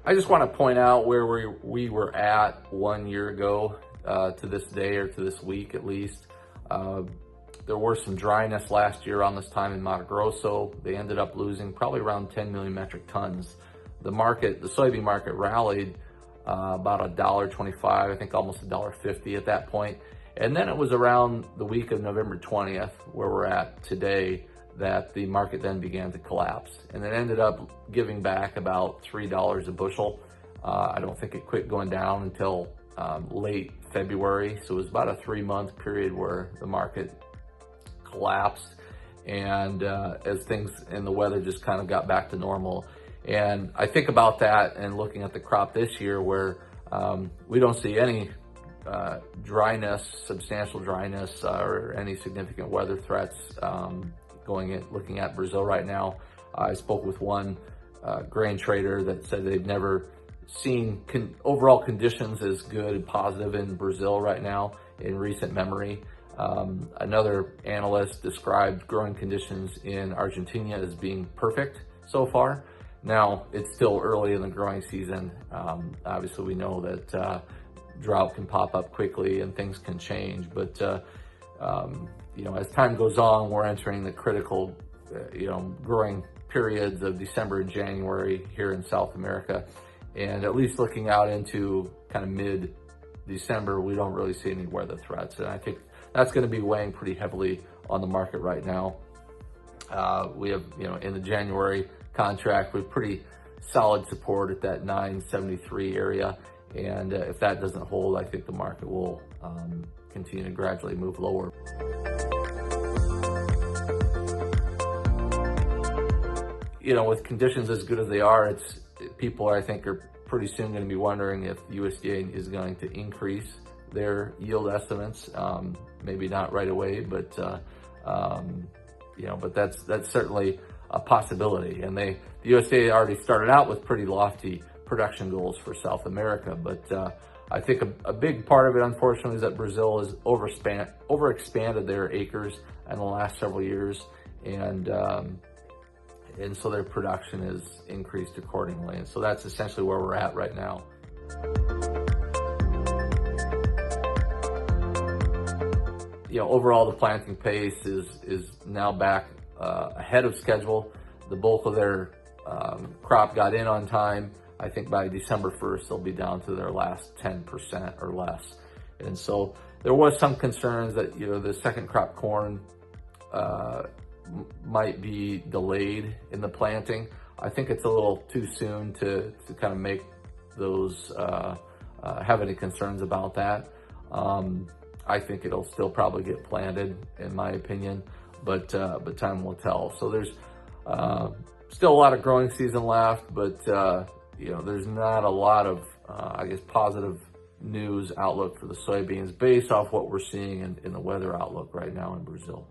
I just want to point out where we were at 1 year ago to this day, or to this week at least. There were some dryness last year around this time in Mato Grosso. They ended up losing probably around 10 million metric tons. The soybean market rallied about $1.25, I think almost $1.50 at that point. And then it was around the week of November 20th, where we're at today, that the market then began to collapse. And it ended up giving back about $3 a bushel. I don't think it quit going down until late February. So it was about a 3-month period where the market collapsed, and as things and the weather just kind of got back to normal. And I think about that and looking at the crop this year, where we don't see any substantial dryness, or any significant weather threats looking at Brazil right now. I spoke with one grain trader that said they've never seen overall conditions as good and positive in Brazil right now in recent memory. Another analyst described growing conditions in Argentina as being perfect so far. Now, it's still early in the growing season. Obviously, we know that drought can pop up quickly and things can change, but as time goes on, we're entering the critical, growing periods of December and January here in South America. And at least looking out into kind of mid-December, we don't really see any weather threats. And I think that's going to be weighing pretty heavily on the market right now. We have, in the January contract, with pretty solid support at that 973 area. And if that doesn't hold, I think the market will continue to gradually move lower. With conditions as good as they are, people, I think, are pretty soon going to be wondering if USDA is going to increase their yield estimates. Maybe not right away, but but that's certainly a possibility. And the USDA already started out with pretty lofty production goals for South America, but I think a big part of it, unfortunately, is that Brazil has overexpanded their acres in the last several years, and so their production is increased accordingly. And so that's essentially where we're at right now. Overall, the planting pace is now back ahead of schedule. The bulk of their crop got in on time. I think by December 1st, they'll be down to their last 10% or less. And so there was some concerns that, the second crop corn might be delayed in the planting. I think it's a little too soon to kind of make those, have any concerns about that. I think it'll still probably get planted, in my opinion, but time will tell. So there's still a lot of growing season left, but there's not a lot of, positive news outlook for the soybeans based off what we're seeing in the weather outlook right now in Brazil.